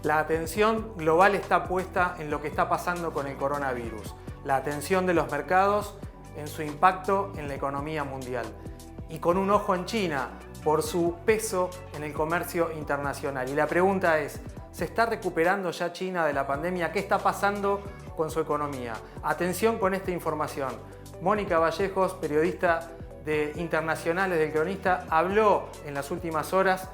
La atención global está puesta en lo que está pasando con el coronavirus, la atención de los mercados en su impacto en la economía mundial y con un ojo en China por su peso en el comercio internacional. Y la pregunta es, ¿se está recuperando ya China de la pandemia? ¿Qué está pasando con su economía? Atención con esta información. Mónica Vallejos, periodista de Internacionales del Cronista, habló en las últimas horas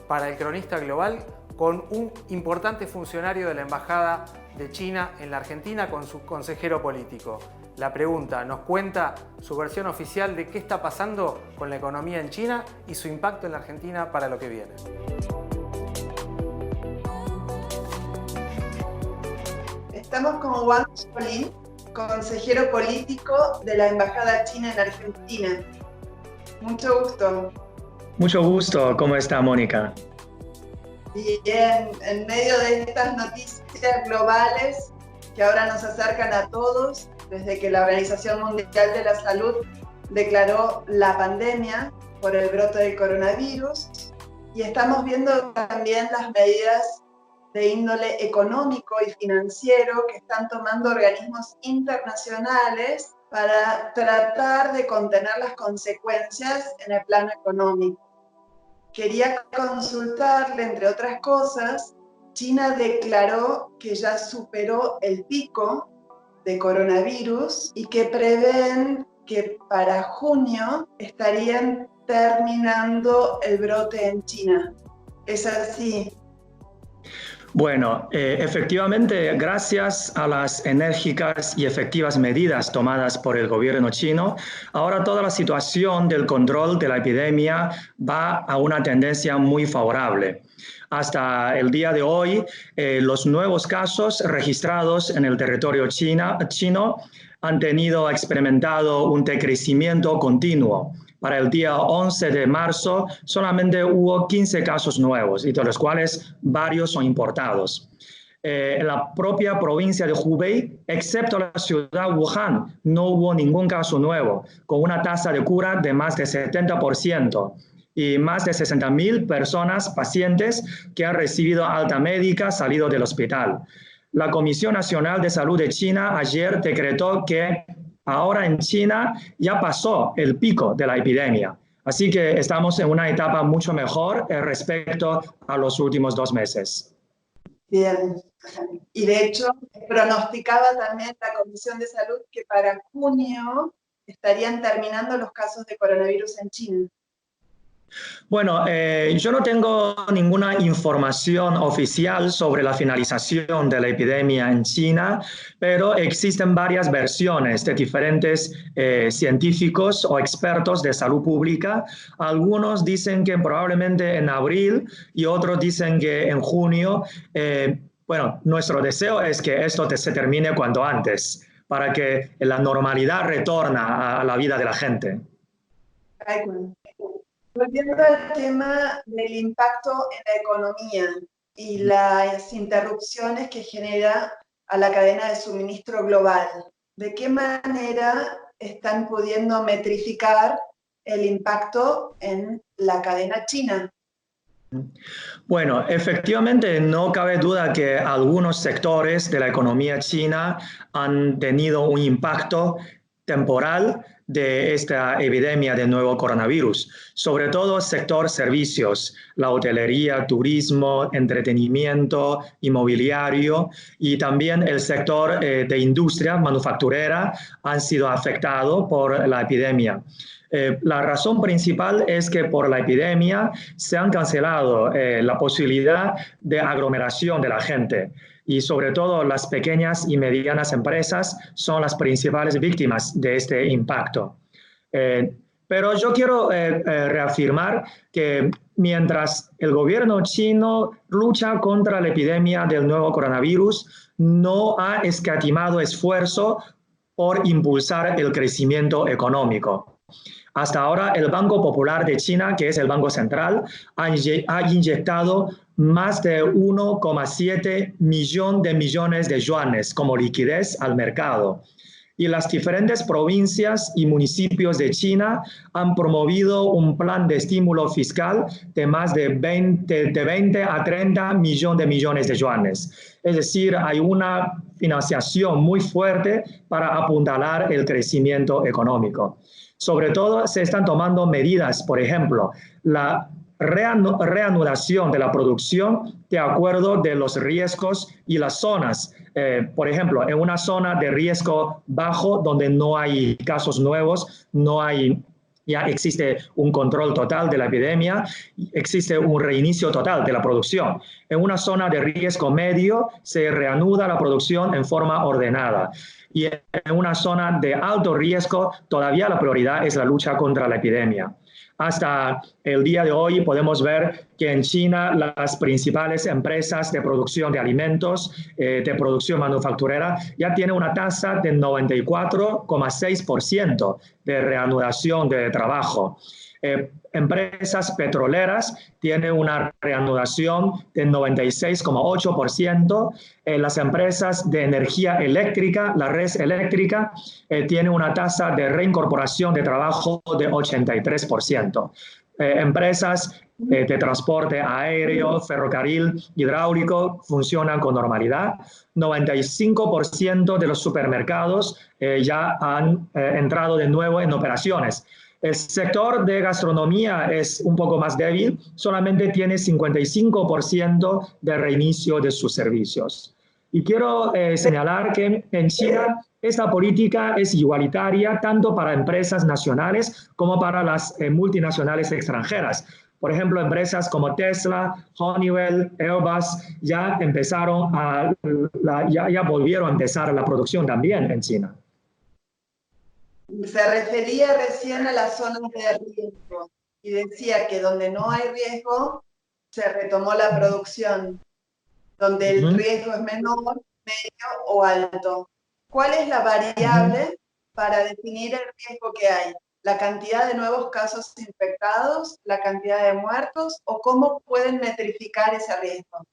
para el Cronista Global con un importante funcionario de la Embajada de China en la Argentina, con su consejero político. La pregunta, nos cuenta su versión oficial de qué está pasando con la economía en China y su impacto en la Argentina para lo que viene. Estamos con Wang Xiaolin, consejero político de la Embajada China en Argentina. Mucho gusto. Mucho gusto. ¿Cómo está, Mónica? Bien, en medio de estas noticias globales que ahora nos acercan a todos, desde que la Organización Mundial de la Salud declaró la pandemia por el brote del coronavirus, y estamos viendo también las medidas de índole económico y financiero que están tomando organismos internacionales para tratar de contener las consecuencias en el plano económico. Quería consultarle, entre otras cosas, China declaró que ya superó el pico de coronavirus y que prevén que para junio estarían terminando el brote en China. ¿Es así? Bueno, efectivamente, gracias a las enérgicas y efectivas medidas tomadas por el gobierno chino, ahora toda la situación del control de la epidemia va a una tendencia muy favorable. Hasta el día de hoy, los nuevos casos registrados en el territorio chino han experimentado un decrecimiento continuo. Para el día 11 de marzo solamente hubo 15 casos nuevos, y de los cuales varios son importados. En la propia provincia de Hubei, excepto la ciudad de Wuhan, no hubo ningún caso nuevo, con una tasa de cura de más de 70% y más de 60.000 personas, pacientes, que han recibido alta médica salido del hospital. La Comisión Nacional de Salud de China ayer decretó que ahora en China ya pasó el pico de la epidemia. Así que estamos en una etapa mucho mejor respecto a los últimos 2 meses. Bien. Y de hecho, pronosticaba también la Comisión de Salud que para junio estarían terminando los casos de coronavirus en China. Bueno, yo no tengo ninguna información oficial sobre la finalización de la epidemia en China, pero existen varias versiones de diferentes científicos o expertos de salud pública. Algunos dicen que probablemente en abril y otros dicen que en junio. Bueno, nuestro deseo es que esto se termine cuanto antes, para que la normalidad retorna a la vida de la gente. Volviendo al tema del impacto en la economía y las interrupciones que genera a la cadena de suministro global, ¿de qué manera están pudiendo metrificar el impacto en la cadena china? Bueno, efectivamente no cabe duda que algunos sectores de la economía china han tenido un impacto temporal de esta epidemia del nuevo coronavirus, sobre todo el sector servicios, la hotelería, turismo, entretenimiento, inmobiliario, y también el sector de industria manufacturera han sido afectados por la epidemia. La razón principal es que por la epidemia se han cancelado la posibilidad de aglomeración de la gente, y sobre todo las pequeñas y medianas empresas son las principales víctimas de este impacto. Pero yo quiero reafirmar que mientras el gobierno chino lucha contra la epidemia del nuevo coronavirus, no ha escatimado esfuerzo por impulsar el crecimiento económico. Hasta ahora, el Banco Popular de China, que es el Banco Central, ha inyectado más de 1,7 millones de yuanes como liquidez al mercado. Y las diferentes provincias y municipios de China han promovido un plan de estímulo fiscal de más de 20 a 30 millones de yuanes. Es decir, hay una financiación muy fuerte para apuntalar el crecimiento económico. Sobre todo, se están tomando medidas, por ejemplo, la reanudación de la producción de acuerdo de los riesgos y las zonas. Por ejemplo, en una zona de riesgo bajo donde no hay casos nuevos, ya existe un control total de la epidemia, existe un reinicio total de la producción. En una zona de riesgo medio se reanuda la producción en forma ordenada. Y en una zona de alto riesgo todavía la prioridad es la lucha contra la epidemia. Hasta el día de hoy podemos ver que en China las principales empresas de producción de alimentos, de producción manufacturera, ya tienen una tasa de 94,6% de reanudación de trabajo. Empresas petroleras tienen una reanudación de 96,8%. Las empresas de energía eléctrica, la red eléctrica, tiene una tasa de reincorporación de trabajo de 83%. Empresas de transporte aéreo, ferrocarril, hidráulico funcionan con normalidad. 95% de los supermercados ya han entrado de nuevo en operaciones. El sector de gastronomía es un poco más débil, solamente tiene 55% de reinicio de sus servicios. Y quiero señalar que en China esta política es igualitaria tanto para empresas nacionales como para las multinacionales extranjeras. Por ejemplo, empresas como Tesla, Honeywell, Airbus ya volvieron a empezar la producción también en China. Se refería recién a las zonas de riesgo y decía que donde no hay riesgo se retomó la producción, donde el riesgo es menor, medio o alto. ¿Cuál es la variable para definir el riesgo que hay? ¿La cantidad de nuevos casos infectados, la cantidad de muertos o cómo pueden metrificar ese riesgo?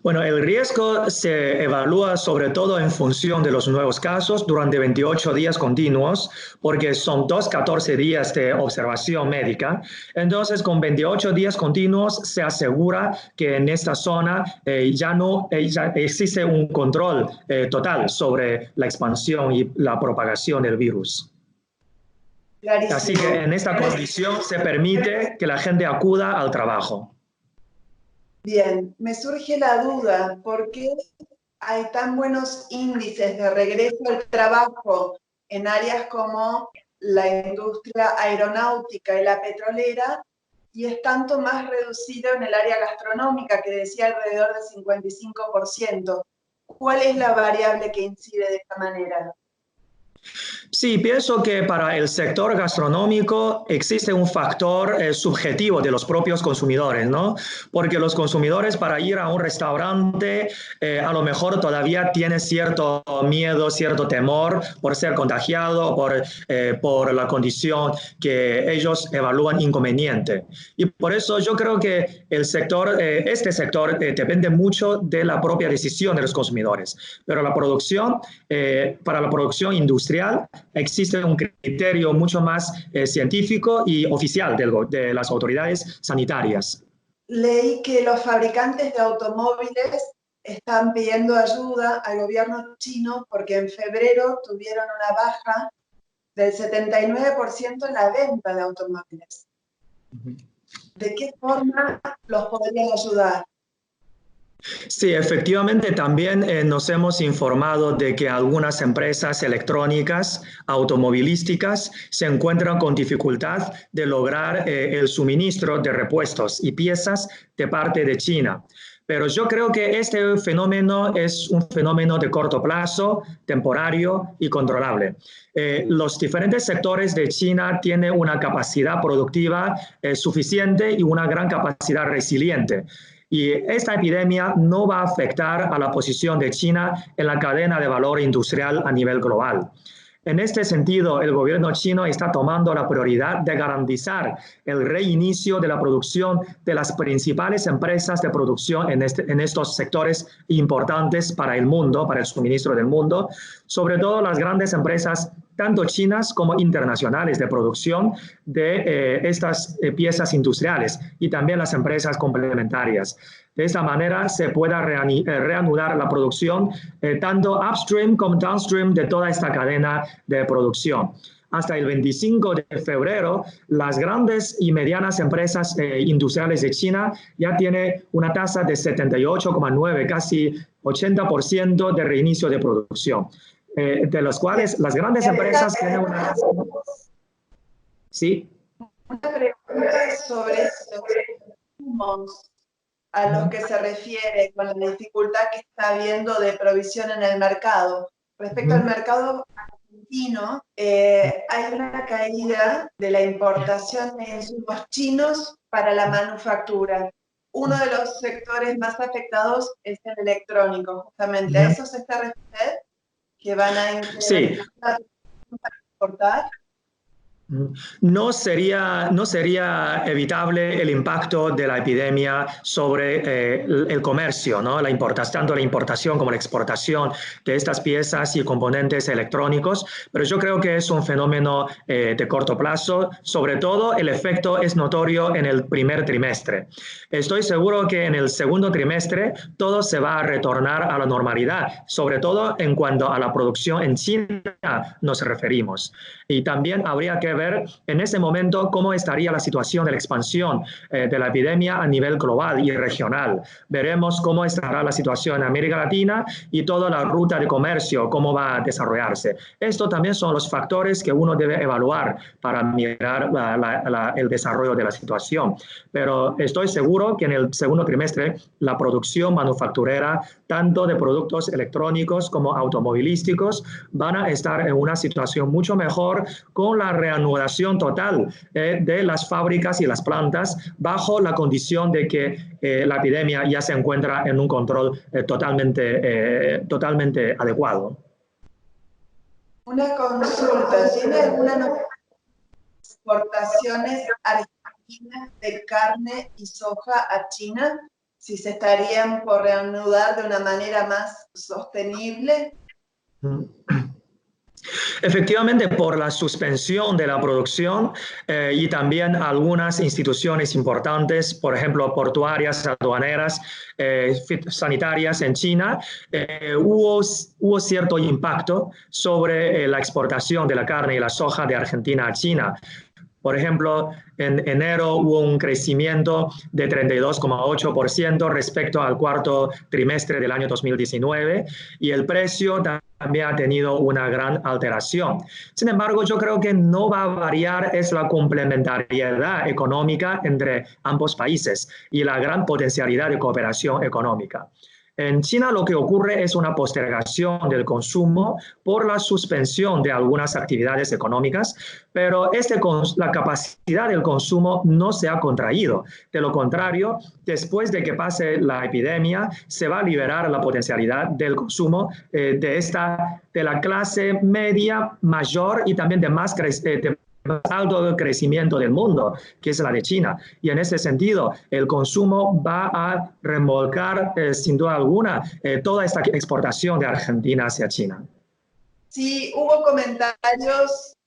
Bueno, el riesgo se evalúa sobre todo en función de los nuevos casos durante 28 días continuos, porque son 14 días de observación médica. Entonces, con 28 días continuos se asegura que en esta zona ya existe un control total sobre la expansión y la propagación del virus. Clarísimo. Así que en esta condición se permite que la gente acuda al trabajo. Bien, me surge la duda, ¿por qué hay tan buenos índices de regreso al trabajo en áreas como la industria aeronáutica y la petrolera y es tanto más reducido en el área gastronómica, que decía alrededor del 55%? ¿Cuál es la variable que incide de esta manera? Sí, pienso que para el sector gastronómico existe un factor subjetivo de los propios consumidores, ¿no? Porque los consumidores para ir a un restaurante a lo mejor todavía tienen cierto miedo, cierto temor por ser contagiado, por la condición que ellos evalúan inconveniente. Y por eso yo creo que este sector depende mucho de la propia decisión de los consumidores. Pero para la producción industrial existe un criterio mucho más científico y oficial de las autoridades sanitarias. Leí que los fabricantes de automóviles están pidiendo ayuda al gobierno chino porque en febrero tuvieron una baja del 79% en la venta de automóviles. ¿De qué forma los podrían ayudar? Sí, efectivamente también nos hemos informado de que algunas empresas electrónicas automovilísticas se encuentran con dificultad de lograr el suministro de repuestos y piezas de parte de China. Pero yo creo que este fenómeno es un fenómeno de corto plazo, temporario y controlable. Los diferentes sectores de China tienen una capacidad productiva suficiente y una gran capacidad resiliente. Y esta epidemia no va a afectar a la posición de China en la cadena de valor industrial a nivel global. En este sentido, el gobierno chino está tomando la prioridad de garantizar el reinicio de la producción de las principales empresas de producción en estos sectores importantes para el mundo, para el suministro del mundo, sobre todo las grandes empresas, tanto chinas como internacionales de producción de estas piezas industriales y también las empresas complementarias. De esta manera se pueda reanudar la producción tanto upstream como downstream de toda esta cadena de producción. Hasta el 25 de febrero, las grandes y medianas empresas industriales de China ya tienen una tasa de 78,9, casi 80% de reinicio de producción, de los cuales las grandes empresas tienen una tasa... ¿Sí? Una pregunta sobre los a los que se refiere con la dificultad que está habiendo de provisión en el mercado. Respecto al mercado argentino, hay una caída de la importación de insumos chinos para la manufactura. Uno de los sectores más afectados es el electrónico, justamente. ¿A eso se está refiriendo? ¿Que van a incrementar para exportar? No sería evitable el impacto de la epidemia sobre el comercio, ¿no? Tanto la importación como la exportación de estas piezas y componentes electrónicos, pero yo creo que es un fenómeno de corto plazo. Sobre todo, el efecto es notorio en el primer trimestre. Estoy seguro que en el segundo trimestre todo se va a retornar a la normalidad, sobre todo en cuanto a la producción en China nos referimos. Y también habría que ver en ese momento cómo estaría la situación de la expansión de la epidemia a nivel global y regional. Veremos cómo estará la situación en América Latina y toda la ruta de comercio, cómo va a desarrollarse. Esto también son los factores que uno debe evaluar para mirar el desarrollo de la situación. Pero estoy seguro que en el segundo trimestre la producción manufacturera, tanto de productos electrónicos como automovilísticos, van a estar en una situación mucho mejor con la reanudación total de las fábricas y las plantas bajo la condición de que la epidemia ya se encuentra en un control totalmente adecuado. Una consulta, ¿tiene alguna exportaciones argentinas de carne y soja a China? Si se estarían por reanudar de una manera más sostenible. Efectivamente, por la suspensión de la producción y también algunas instituciones importantes, por ejemplo, portuarias, aduaneras, sanitarias en China, hubo cierto impacto sobre la exportación de la carne y la soja de Argentina a China. Por ejemplo, en enero hubo un crecimiento de 32,8% respecto al cuarto trimestre del año 2019 y el precio también ha tenido una gran alteración. Sin embargo, yo creo que no va a variar es la complementariedad económica entre ambos países y la gran potencialidad de cooperación económica. En China lo que ocurre es una postergación del consumo por la suspensión de algunas actividades económicas, pero la capacidad del consumo no se ha contraído. De lo contrario, después de que pase la epidemia, se va a liberar la potencialidad del consumo de la clase media mayor y también de más alto crecimiento del mundo, que es la de China. Y en ese sentido, el consumo va a remolcar, sin duda alguna, toda esta exportación de Argentina hacia China. Sí, hubo comentarios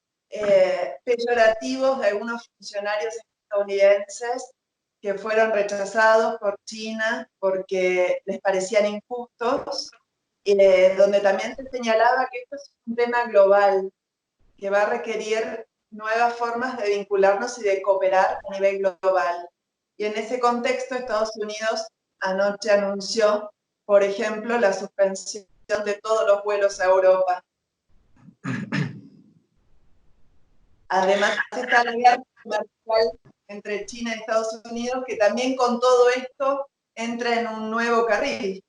peyorativos de algunos funcionarios estadounidenses que fueron rechazados por China porque les parecían injustos, donde también se señalaba que esto es un tema global, que va a requerir nuevas formas de vincularnos y de cooperar a nivel global. Y en ese contexto, Estados Unidos anoche anunció, por ejemplo, la suspensión de todos los vuelos a Europa. Además, está la guerra comercial entre China y Estados Unidos, que también con todo esto entra en un nuevo carril.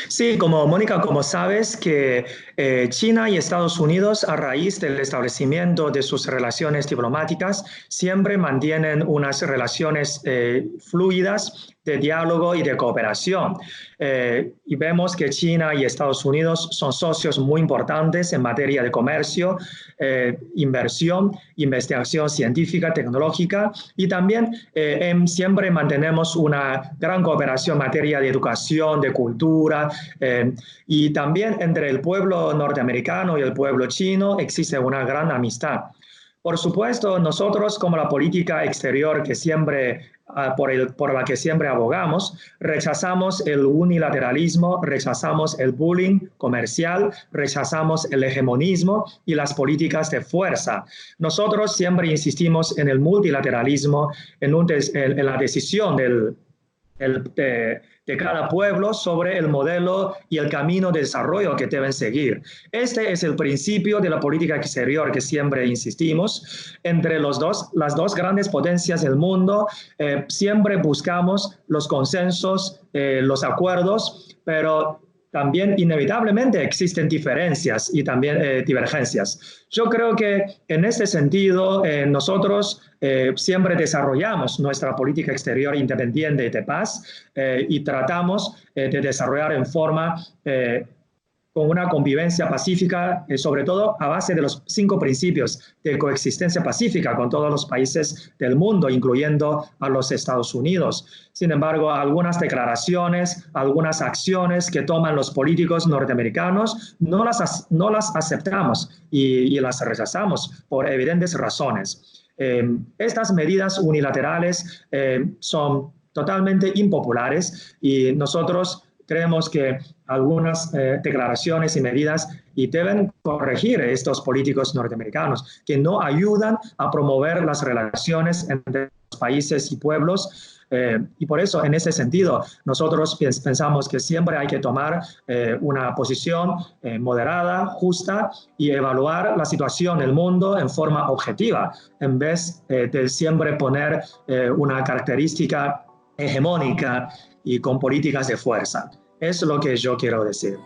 Sí, Mónica, como sabes, que China y Estados Unidos, a raíz del establecimiento de sus relaciones diplomáticas, siempre mantienen unas relaciones fluidas de diálogo y de cooperación. Y vemos que China y Estados Unidos son socios muy importantes en materia de comercio, inversión, investigación científica, tecnológica, y también siempre mantenemos una gran cooperación en materia de educación, de cultura, y también entre el pueblo norteamericano y el pueblo chino existe una gran amistad. Por supuesto, nosotros como la política exterior que siempre, por la que siempre abogamos, rechazamos el unilateralismo, rechazamos el bullying comercial, rechazamos el hegemonismo y las políticas de fuerza. Nosotros siempre insistimos en el multilateralismo, en la decisión de cada pueblo sobre el modelo y el camino de desarrollo que deben seguir. Este es el principio de la política exterior que siempre insistimos. Entre las dos grandes potencias del mundo, siempre buscamos los consensos, los acuerdos, pero también inevitablemente existen diferencias y también divergencias. Yo creo que en este sentido nosotros siempre desarrollamos nuestra política exterior independiente de paz y tratamos de desarrollar en forma con una convivencia pacífica, sobre todo a base de los 5 principios de coexistencia pacífica con todos los países del mundo, incluyendo a los Estados Unidos. Sin embargo, algunas declaraciones, algunas acciones que toman los políticos norteamericanos no las aceptamos y las rechazamos por evidentes razones. Estas medidas unilaterales son totalmente impopulares y nosotros creemos que algunas declaraciones y medidas deben corregir a estos políticos norteamericanos que no ayudan a promover las relaciones entre los países y pueblos. Y por eso, en ese sentido, nosotros pensamos que siempre hay que tomar una posición moderada, justa y evaluar la situación del mundo en forma objetiva, en vez de siempre poner una característica hegemónica y con políticas de fuerza. Es lo que yo quiero decir.